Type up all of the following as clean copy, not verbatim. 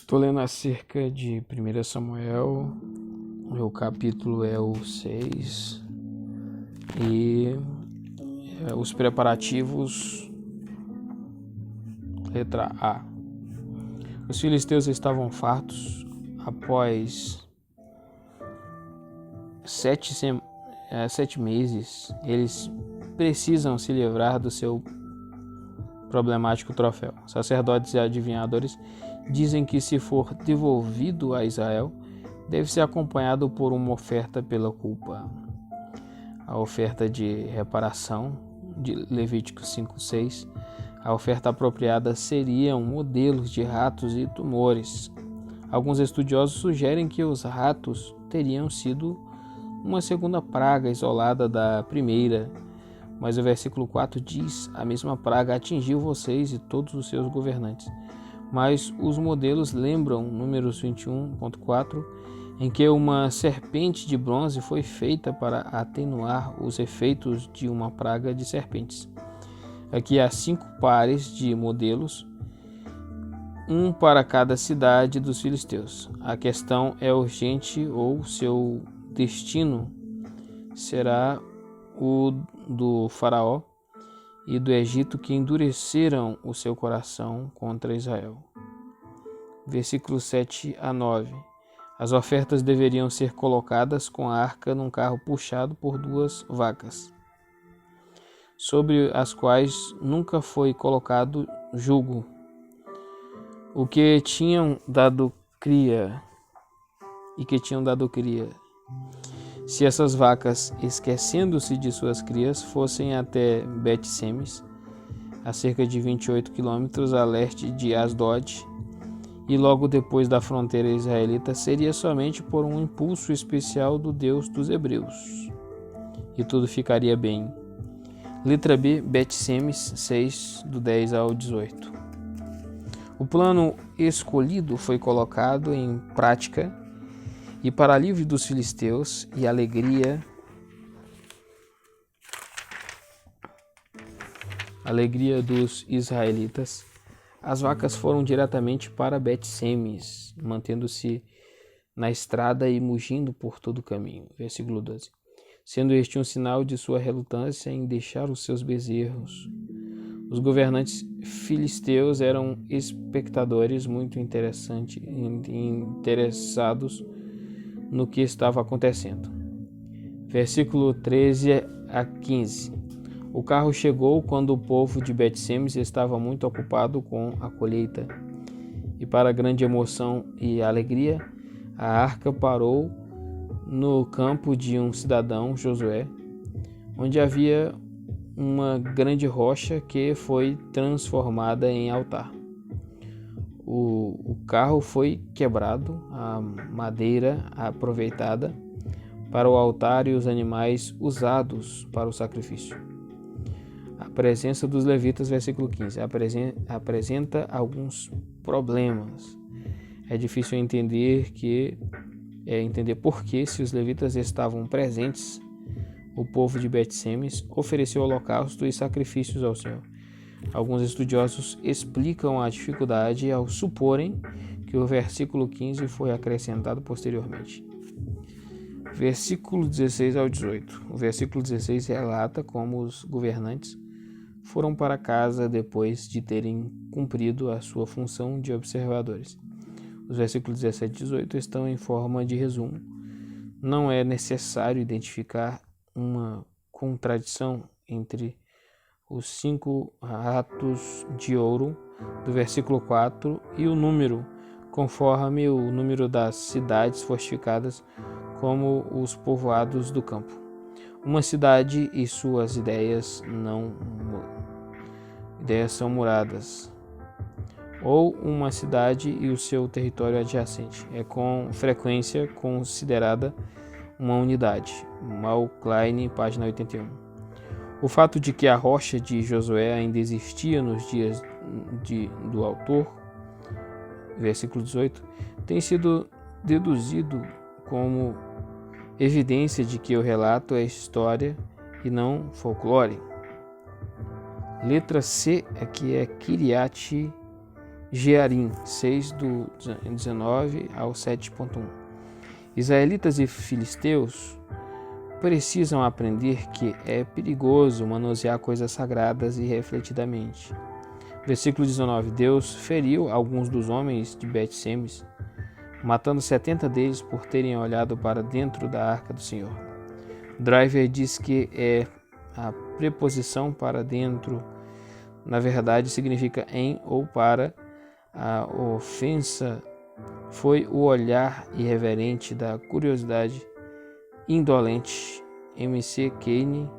Estou lendo acerca de 1 Samuel, o capítulo é o 6, e os preparativos, letra A. Os filisteus estavam fartos após 7 meses. Eles precisam se livrar do seu problemático troféu. Sacerdotes e adivinhadores dizem que, se for devolvido a Israel, deve ser acompanhado por uma oferta pela culpa. A oferta de reparação, de Levítico 5:6, a oferta apropriada seriam modelos de ratos e tumores. Alguns estudiosos sugerem que os ratos teriam sido uma segunda praga isolada da primeira, mas o versículo 4 diz: a mesma praga atingiu vocês e todos os seus governantes. Mas os modelos lembram Números 21.4, em que uma serpente de bronze foi feita para atenuar os efeitos de uma praga de serpentes. Aqui há 5 pares de modelos, um para cada cidade dos filisteus. A questão é urgente, ou seu destino será o do faraó e do Egito, que endureceram o seu coração contra Israel. Versículos 7 a 9. As ofertas deveriam ser colocadas com a arca num carro puxado por 2 vacas, sobre as quais nunca foi colocado jugo, o que tinham dado cria. Se essas vacas, esquecendo-se de suas crias, fossem até Bet-Semes, a cerca de 28 quilômetros a leste de Asdod, e logo depois da fronteira israelita, seria somente por um impulso especial do Deus dos Hebreus, e tudo ficaria bem. Letra B, Bet-Semes 6, do 10 ao 18. O plano escolhido foi colocado em prática, e para alívio dos filisteus e alegria dos israelitas, as vacas foram diretamente para Bet-Semes, mantendo-se na estrada e mugindo por todo o caminho. Versículo 12. Sendo este um sinal de sua relutância em deixar os seus bezerros. Os governantes filisteus eram espectadores muito interessados no que estava acontecendo. Versículo 13 a 15. O carro chegou quando o povo de Bet-Semes estava muito ocupado com a colheita, e para grande emoção e alegria, a arca parou no campo de um cidadão, Josué, onde havia uma grande rocha que foi transformada em altar. O carro foi quebrado, a madeira aproveitada para o altar e os animais usados para o sacrifício. A presença dos levitas, versículo 15, apresenta alguns problemas. É difícil entender por que, se os levitas estavam presentes, o povo de Bet-Semes ofereceu holocausto e sacrifícios ao Senhor. Alguns estudiosos explicam a dificuldade ao suporem que o versículo 15 foi acrescentado posteriormente. Versículo 16 ao 18. O versículo 16 relata como os governantes foram para casa depois de terem cumprido a sua função de observadores. Os versículos 17 e 18 estão em forma de resumo. Não é necessário identificar uma contradição entre os 5 ratos de ouro do versículo 4 e o número, conforme o número das cidades fortificadas, como os povoados do campo. Uma cidade e suas ideias são muradas, ou uma cidade e o seu território adjacente é com frequência considerada uma unidade. Mal Klein, página 81. O fato de que a rocha de Josué ainda existia nos dias do autor, versículo 18, tem sido deduzido como evidência de que o relato é história e não folclore. Letra C aqui é Kiriat Jearim, 6 do 19 ao 7.1. Israelitas e filisteus precisam aprender que é perigoso manusear coisas sagradas irrefletidamente. Versículo 19. Deus feriu alguns dos homens de Bet-Semes, matando 70 deles por terem olhado para dentro da arca do Senhor. Driver diz que a preposição para dentro, na verdade, significa em ou para. A ofensa foi o olhar irreverente da curiosidade indolente. MC Kane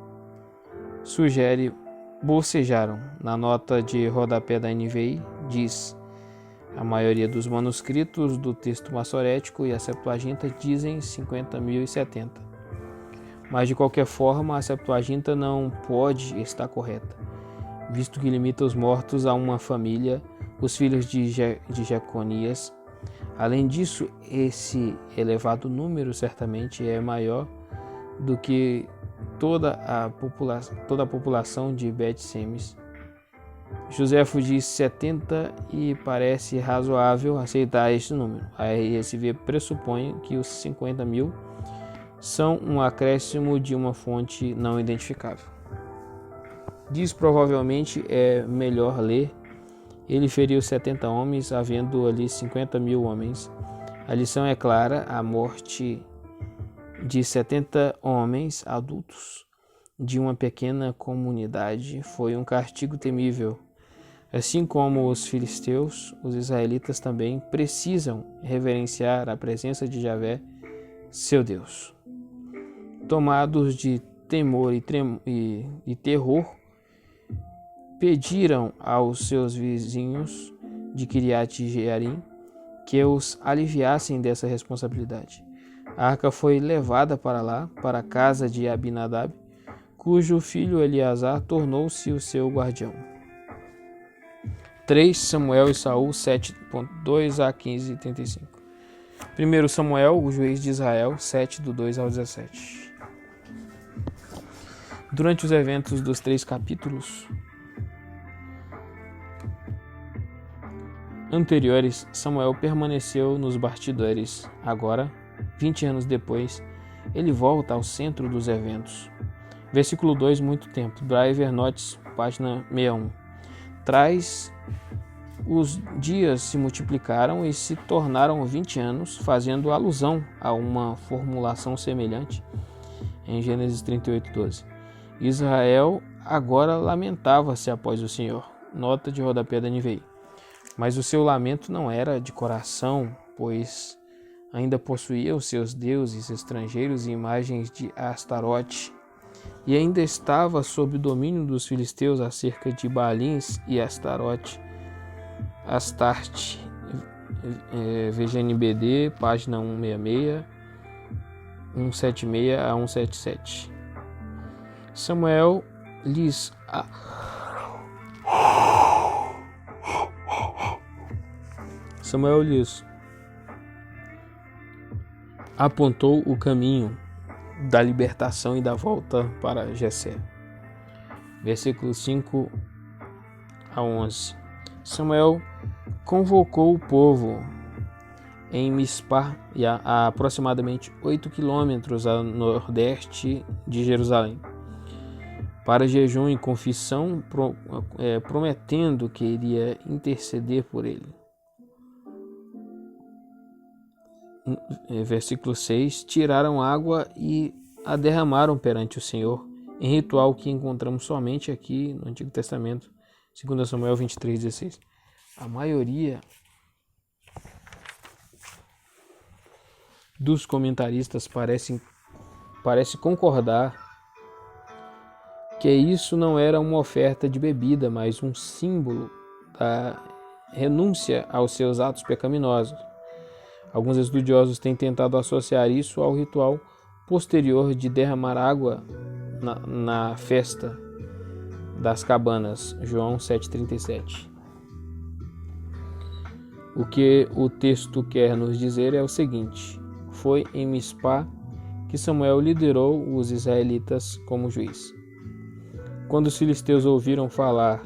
sugere bocejaram. Na nota de rodapé da NVI diz: a maioria dos manuscritos do texto massorético e a Septuaginta dizem 50.070. Mas de qualquer forma, a Septuaginta não pode estar correta, visto que limita os mortos a uma família, os filhos de Jeconias. Além disso, esse elevado número certamente é maior do que toda a população de Bet-Semes. Joséfo diz 70 e parece razoável aceitar este número. A RSV pressupõe que os 50.000 são um acréscimo de uma fonte não identificável. Diz provavelmente é melhor ler: ele feriu 70 homens, havendo ali 50.000 homens. A lição é clara: a morte de 70 homens adultos de uma pequena comunidade foi um castigo temível. Assim como os filisteus, os israelitas também precisam reverenciar a presença de Javé, seu Deus. Tomados de temor e terror, pediram aos seus vizinhos de Kiriat Jearim que os aliviassem dessa responsabilidade. A arca foi levada para lá, para a casa de Abinadab, cujo filho Eleazar tornou-se o seu guardião. 3 Samuel e Saul 7.2 a 15:35. 1 Samuel, o juiz de Israel, 7 do 2 ao 17. Durante os eventos dos 3 capítulos anteriores, Samuel permaneceu nos bastidores. Agora, 20 anos depois, ele volta ao centro dos eventos. Versículo 2, muito tempo. Driver Notes, página 61. Os dias se multiplicaram e se tornaram 20 anos, fazendo alusão a uma formulação semelhante em Gênesis 38:12. Israel agora lamentava-se após o Senhor. Nota de rodapé da NVI. Mas o seu lamento não era de coração, pois ainda possuía os seus deuses estrangeiros e imagens de Astarote, e ainda estava sob o domínio dos filisteus acerca de Baalins e Astarte, VGNBD, página 166, 176 a 177. Samuel lhes apontou o caminho da libertação e da volta para Jessé. Versículos 5 a 11. Samuel convocou o povo em Mispá, a aproximadamente 8 quilômetros a nordeste de Jerusalém, para jejum e confissão, prometendo que iria interceder por ele. Versículo 6. Tiraram água e a derramaram perante o Senhor, em ritual que encontramos somente aqui no Antigo Testamento, 2 Samuel 23:16. A maioria dos comentaristas parece concordar que isso não era uma oferta de bebida, mas um símbolo da renúncia aos seus atos pecaminosos. Alguns estudiosos têm tentado associar isso ao ritual posterior de derramar água na festa das cabanas, João 7,37. O que o texto quer nos dizer é o seguinte: foi em Mispá que Samuel liderou os israelitas como juiz. Quando os filisteus ouviram falar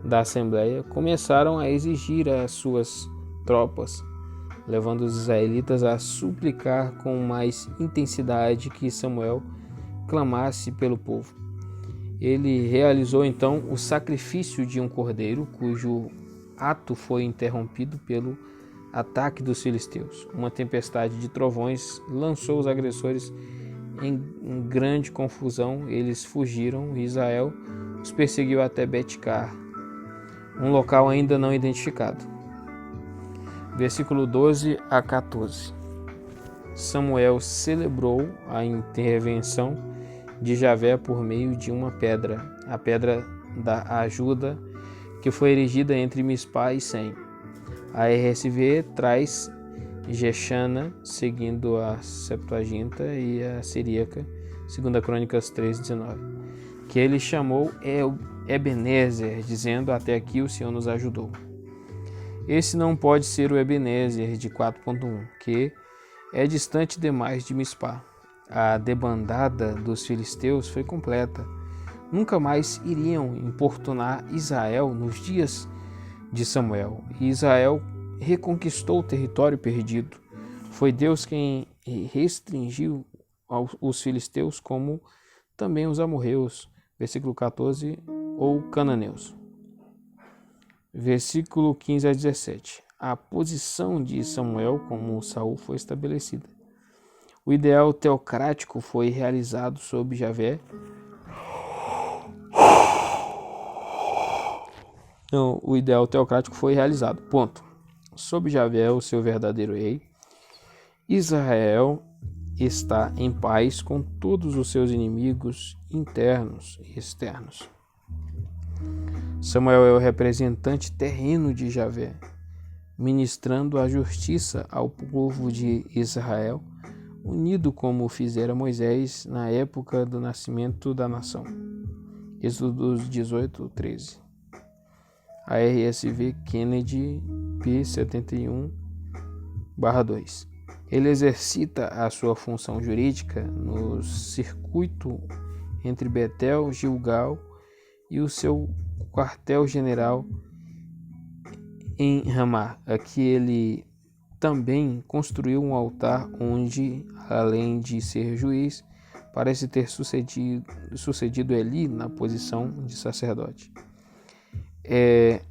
da Assembleia começaram a exigir as suas tropas, levando os israelitas a suplicar com mais intensidade que Samuel clamasse pelo povo. Ele realizou então o sacrifício de um cordeiro, cujo ato foi interrompido pelo ataque dos filisteus. Uma tempestade de trovões lançou os agressores em grande confusão. Eles fugiram e Israel os perseguiu até Bet-car, um local ainda não identificado. Versículo 12 a 14. Samuel celebrou a intervenção de Javé por meio de uma pedra, a pedra da ajuda, que foi erigida entre Mispá e Sem. A RSV traz Jeshana, seguindo a Septuaginta, e a Siríaca, 2 Crônicas 3:19, que ele chamou Ebenezer, dizendo: até aqui o Senhor nos ajudou. Esse não pode ser o Ebenezer de 4.1, que é distante demais de Mispá. A debandada dos filisteus foi completa. Nunca mais iriam importunar Israel nos dias de Samuel. E Israel reconquistou o território perdido. Foi Deus quem restringiu os filisteus, como também os amorreus. Versículo 14, ou cananeus. Versículo 15 a 17. A posição de Samuel como Saul foi estabelecida. O ideal teocrático foi realizado sob Javé. O ideal teocrático foi realizado. Ponto. Sob Javé, o seu verdadeiro rei, Israel está em paz com todos os seus inimigos internos e externos. Samuel é o representante terreno de Javé, ministrando a justiça ao povo de Israel, unido como fizera Moisés na época do nascimento da nação. Êxodo 18:13. A RSV Kennedy P71/2. Ele exercita a sua função jurídica no circuito entre Betel, Gilgal e o seu quartel-general em Ramá. Aqui ele também construiu um altar onde, além de ser juiz, parece ter sucedido Eli na posição de sacerdote. É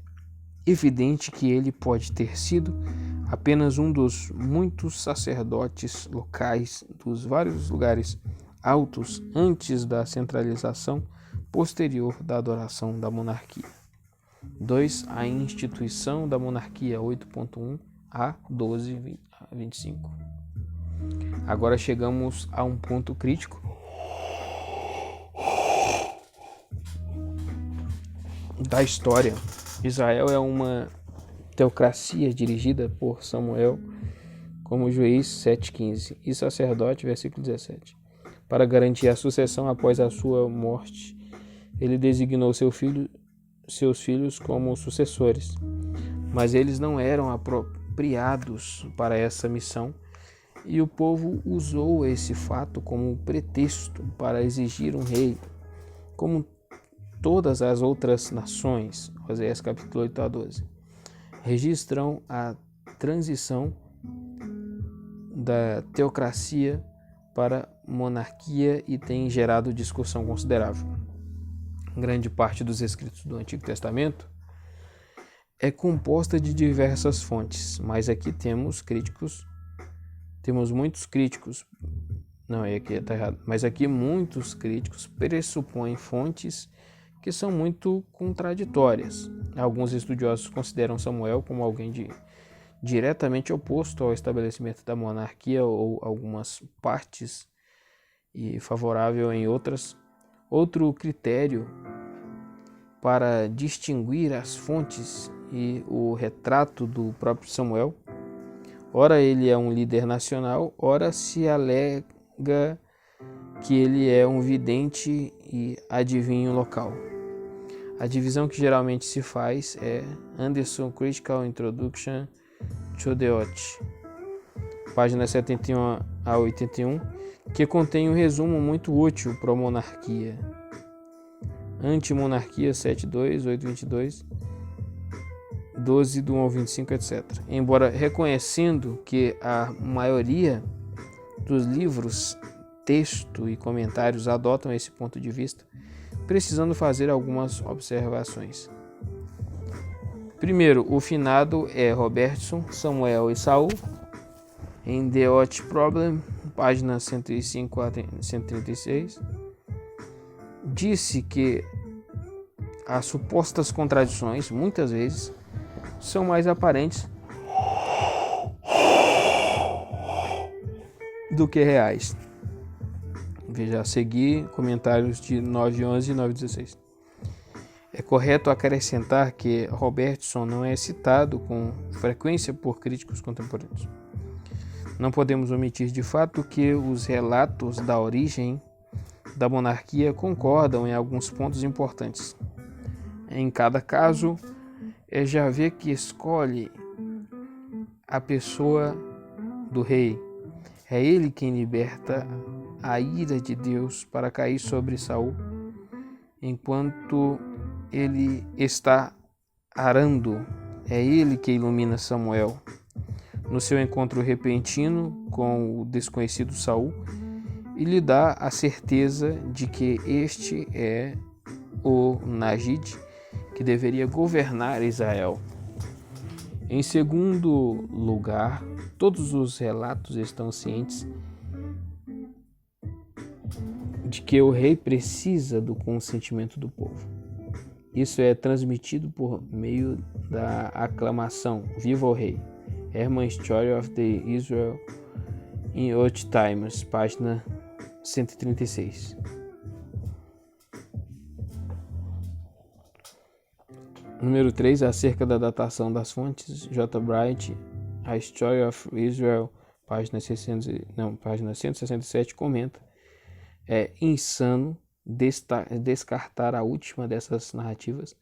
evidente que ele pode ter sido apenas um dos muitos sacerdotes locais dos vários lugares altos antes da centralização posterior da adoração da monarquia. 2. A instituição da monarquia, 8.1 a 12:25. Agora chegamos a um ponto crítico da história. Israel é uma teocracia dirigida por Samuel como juiz, 7:15, e sacerdote, versículo 17. Para garantir a sucessão após a sua morte, ele designou seus filhos como sucessores, mas eles não eram apropriados para essa missão, e o povo usou esse fato como pretexto para exigir um rei, como todas as outras nações. Oséias capítulo 8-12. Registram a transição da teocracia para monarquia e tem gerado discussão considerável. Grande parte dos escritos do Antigo Testamento é composta de diversas fontes, mas aqui temos muitos críticos. Não, aqui está errado. Mas aqui muitos críticos pressupõem fontes que são muito contraditórias. Alguns estudiosos consideram Samuel como alguém diretamente oposto ao estabelecimento da monarquia, ou algumas partes, e favorável em outras. Outro critério para distinguir as fontes e o retrato do próprio Samuel: ora ele é um líder nacional, ora se alega que ele é um vidente e adivinho local. A divisão que geralmente se faz é Anderson Critical Introduction to the Oath, página 71 a 81, que contém um resumo muito útil para a monarquia. Antimonarquia 7.2, 8.22, 12 do 1 ao 25, etc. Embora reconhecendo que a maioria dos livros, texto e comentários adotam esse ponto de vista, precisando fazer algumas observações. Primeiro, o finado é Robertson, Samuel e Saul, em The Hot Problem, página 105 a 136, disse que as supostas contradições, muitas vezes, são mais aparentes do que reais. Veja a seguir comentários de 9.11 e 9.16. É correto acrescentar que Robertson não é citado com frequência por críticos contemporâneos. Não podemos omitir de fato que os relatos da origem da monarquia concordam em alguns pontos importantes. Em cada caso, é Javé que escolhe a pessoa do rei. É ele quem liberta a ira de Deus para cair sobre Saul, enquanto ele está arando. É ele que ilumina Samuel no seu encontro repentino com o desconhecido Saul e lhe dá a certeza de que este é o Nagide que deveria governar Israel. Em segundo lugar, todos os relatos estão cientes de que o rei precisa do consentimento do povo. Isso é transmitido por meio da aclamação "Viva o Rei!", Herman Story of the Israel in Old Times, página 136. Número 3, acerca da datação das fontes, J. Bright, A Story of Israel, página 167, comenta: é insano descartar a última dessas narrativas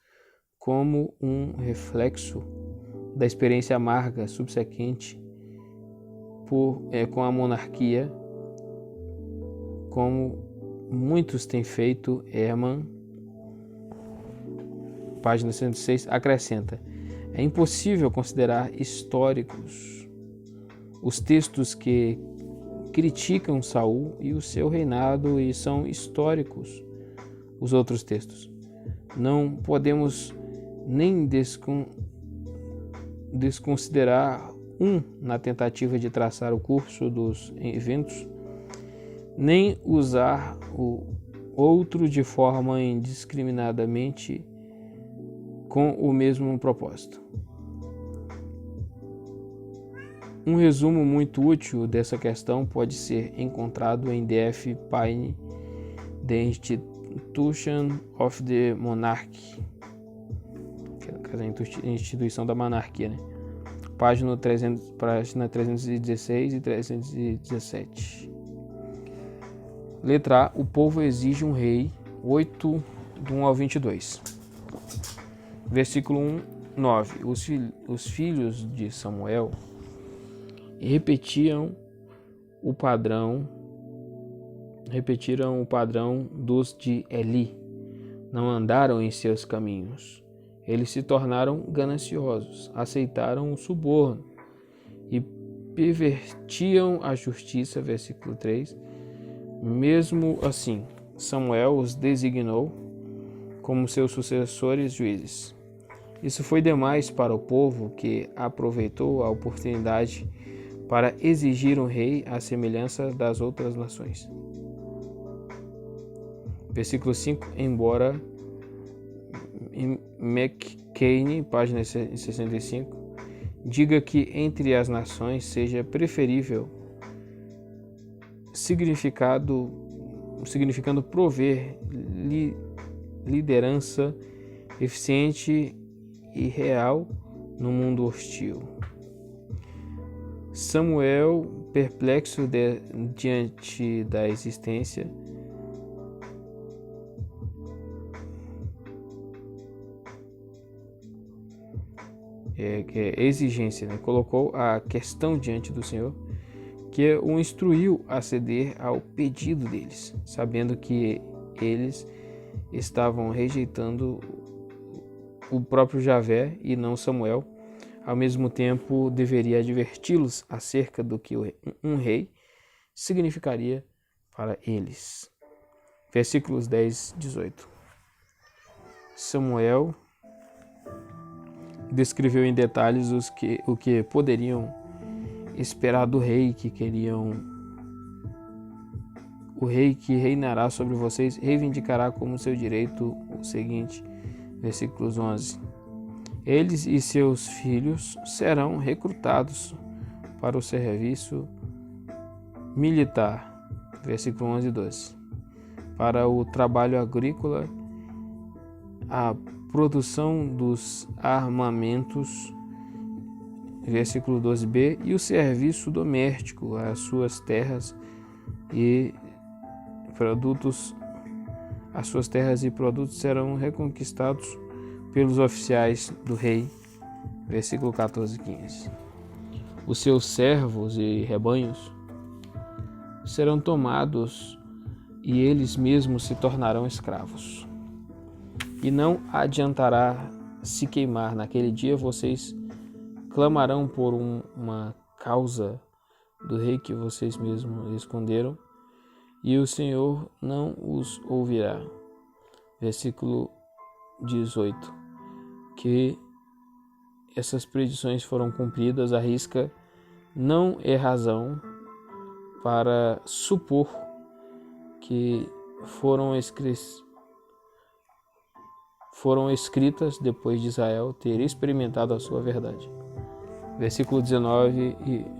como um reflexo da experiência amarga subsequente com a monarquia, como muitos têm feito. Herman, página 106, acrescenta: é impossível considerar históricos os textos que criticam Saul e o seu reinado, e são históricos os outros textos. Não podemos nem desconsiderar na tentativa de traçar o curso dos eventos, nem usar o outro de forma indiscriminadamente com o mesmo propósito. Um resumo muito útil dessa questão pode ser encontrado em D.F. Payne, The Institution of the Monarchy, a instituição da monarquia, né? Página 316 e 317. Letra A. O povo exige um rei. 8, do 1 ao 22. Versículo 1, 9. Os filhos de Samuel repetiram o padrão dos de Eli. Não andaram em seus caminhos. Eles se tornaram gananciosos, aceitaram o suborno e pervertiam a justiça. Versículo 3. Mesmo assim, Samuel os designou como seus sucessores juízes. Isso foi demais para o povo, que aproveitou a oportunidade para exigir um rei à semelhança das outras nações. Versículo 5. Embora McCain, página 65, diga que entre as nações seja preferível, significando prover liderança eficiente e real no mundo hostil. Samuel, perplexo diante da existência exigência, né? Colocou a questão diante do Senhor, que o instruiu a ceder ao pedido deles, sabendo que eles estavam rejeitando o próprio Javé e não Samuel. Ao mesmo tempo, deveria adverti-los acerca do que um rei significaria para eles. Versículos 10, 18. Samuel descreveu em detalhes o que poderiam esperar do rei que queriam. O rei que reinará sobre vocês reivindicará como seu direito o seguinte, versículos 11. Eles e seus filhos serão recrutados para o serviço militar, versículo 11 e 12. Para o trabalho agrícola, a produção dos armamentos, versículo 12b, e o serviço doméstico, as suas terras e produtos serão reconquistados pelos oficiais do rei, versículo 14 e 15. Os seus servos e rebanhos serão tomados e eles mesmos se tornarão escravos. E não adiantará se queimar. Naquele dia vocês clamarão por uma causa do rei que vocês mesmos esconderam, e o Senhor não os ouvirá. Versículo 18. Que essas predições foram cumpridas à risca não é razão para supor que foram escritas depois de Israel ter experimentado a sua verdade. Versículo 19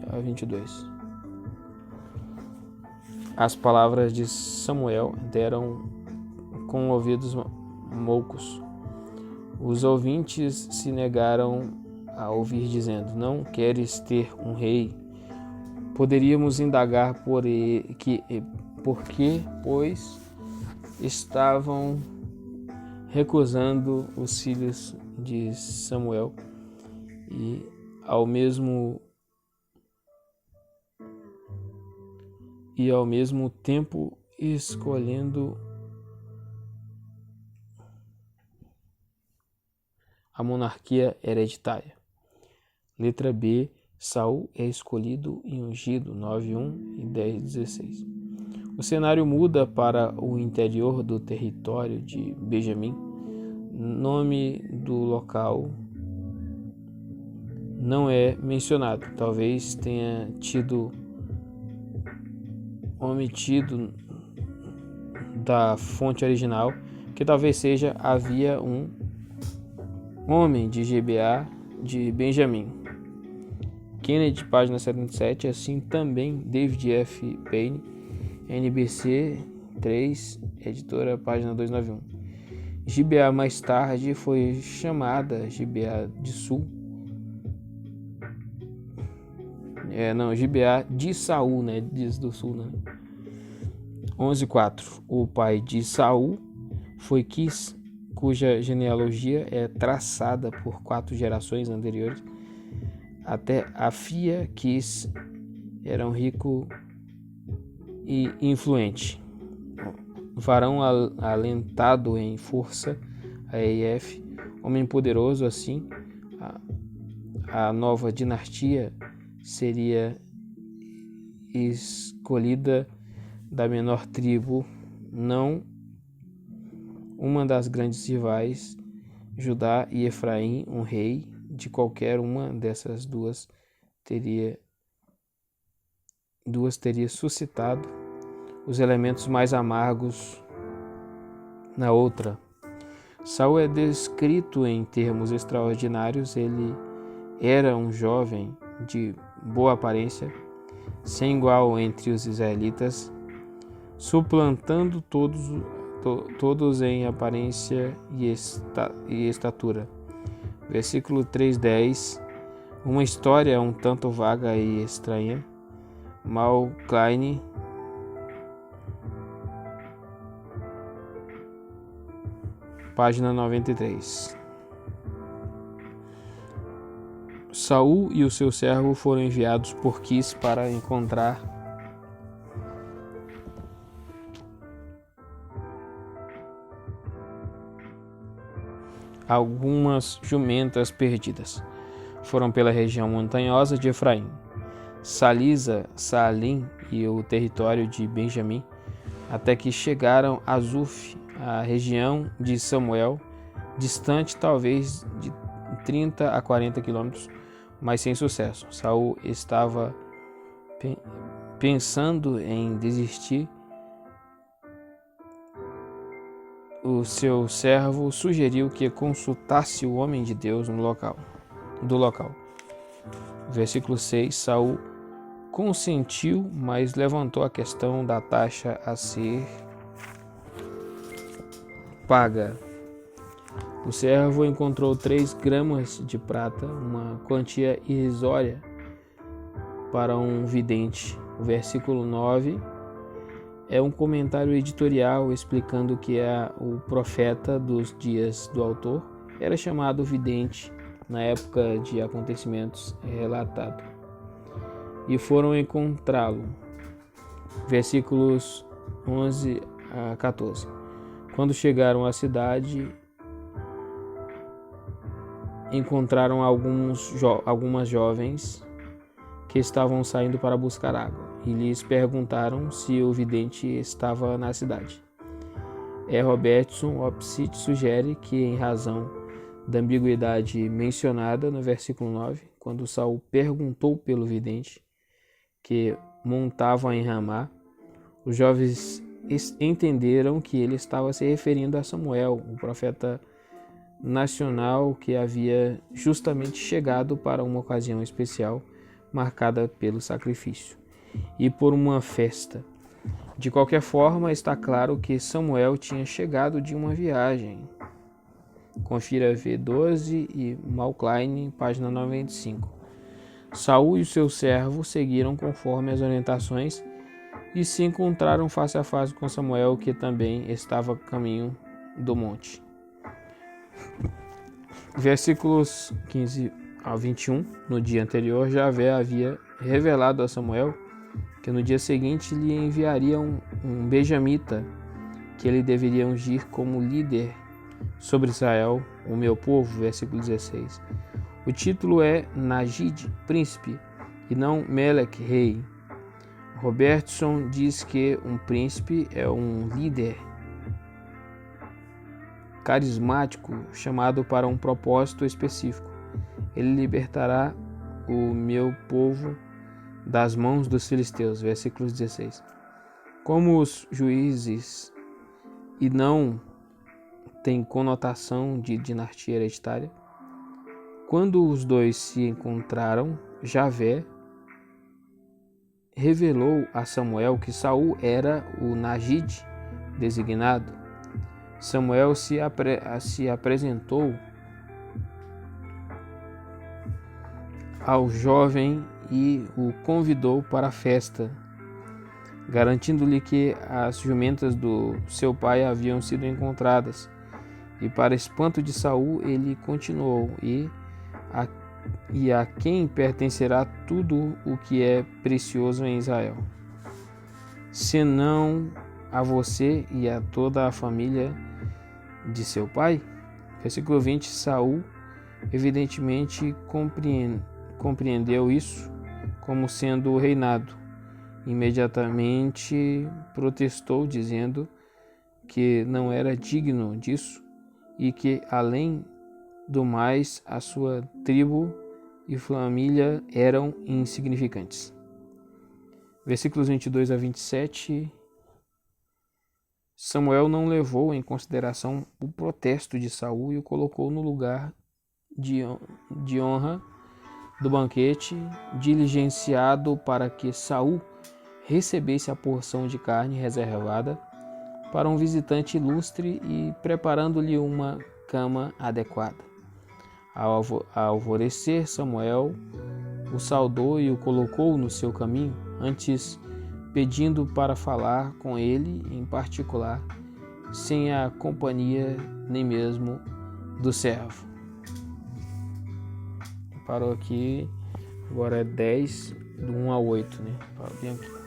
a 22. As palavras de Samuel deram com ouvidos moucos. Os ouvintes se negaram a ouvir, dizendo: não queres ter um rei? Poderíamos indagar por que, pois estavam recusando os filhos de Samuel e ao mesmo tempo escolhendo a monarquia hereditária. Letra B. Saul é escolhido e ungido, 9:1 e 10:16. O cenário muda para o interior do território de Benjamim. Nome do local não é mencionado. Talvez tenha tido omitido da fonte original, que talvez seja: havia um homem de Gibeá de Benjamim. Kennedy, página 77, assim também David F. Payne, NBC 3, editora, página 291. Gibeá mais tarde foi chamada Gibeá de Sul. Gibeá de Saul, diz do Sul, 11:4. O pai de Saul foi Quis, cuja genealogia é traçada por 4 gerações anteriores. Até a filha Quis era um rico e influente. Varão alentado em força, AEF, homem poderoso. Assim, a nova dinastia seria escolhida da menor tribo, não uma das grandes rivais, Judá e Efraim. Um rei de qualquer uma dessas duas teria suscitado os elementos mais amargos na outra. Saul é descrito em termos extraordinários. Ele era um jovem de boa aparência, sem igual entre os israelitas, suplantando todos em aparência e estatura. Versículo 3:10. Uma história um tanto vaga e estranha. Mal Klein, página 93. Saul e o seu servo foram enviados por Quis para encontrar algumas jumentas perdidas. Foram pela região montanhosa de Efraim, Salisa, Saalim e o território de Benjamim, até que chegaram a Zuf, a região de Samuel, distante talvez de 30 a 40 quilômetros, mas sem sucesso. Saul estava pensando em desistir. O seu servo sugeriu que consultasse o homem de Deus do local. Versículo 6, Saul consentiu, mas levantou a questão da taxa a ser paga. O servo encontrou 3 gramas de prata, uma quantia irrisória para um vidente. O versículo 9 é um comentário editorial explicando que o profeta dos dias do autor era chamado vidente na época de acontecimentos relatado. E foram encontrá-lo. Versículos 11 a 14. Quando chegaram à cidade, encontraram algumas jovens que estavam saindo para buscar água e lhes perguntaram se o vidente estava na cidade. Robertson Opsit sugere que, em razão da ambiguidade mencionada no versículo 9, quando Saul perguntou pelo vidente que montava em Ramá, os jovens entenderam que ele estava se referindo a Samuel, o profeta nacional que havia justamente chegado para uma ocasião especial marcada pelo sacrifício e por uma festa. De qualquer forma, está claro que Samuel tinha chegado de uma viagem. Confira V12 e Malklein, página 95. Saul e o seu servo seguiram conforme as orientações e se encontraram face a face com Samuel, que também estava a caminho do monte. Versículos 15 a 21. No dia anterior, Javé havia revelado a Samuel que no dia seguinte lhe enviaria um benjamita que ele deveria ungir como líder sobre Israel, o meu povo. Versículo 16. O título é Nagid, príncipe, e não Melech, rei. Robertson diz que um príncipe é um líder carismático chamado para um propósito específico. Ele libertará o meu povo das mãos dos filisteus. Versículo 16. Como os juízes e não tem conotação de dinastia hereditária, quando os dois se encontraram, Javé revelou a Samuel que Saul era o Nagid designado. Samuel se apresentou ao jovem e o convidou para a festa, garantindo-lhe que as jumentas do seu pai haviam sido encontradas. E para espanto de Saul, ele continuou: e a quem pertencerá tudo o que é precioso em Israel, senão a você e a toda a família de seu pai? Versículo 20. Saul evidentemente compreendeu isso como sendo o reinado. Imediatamente protestou, dizendo que não era digno disso e que, além do mais, a sua tribo e família eram insignificantes. Versículos 22 a 27. Samuel não levou em consideração o protesto de Saul e o colocou no lugar de honra do banquete diligenciado para que Saul recebesse a porção de carne reservada para um visitante ilustre e preparando-lhe uma cama adequada. Ao alvorecer, Samuel o saudou e o colocou no seu caminho, antes pedindo para falar com ele em particular, sem a companhia nem mesmo do servo. Parou aqui, agora é 10, do 1 a 8, né? Parou bem aqui.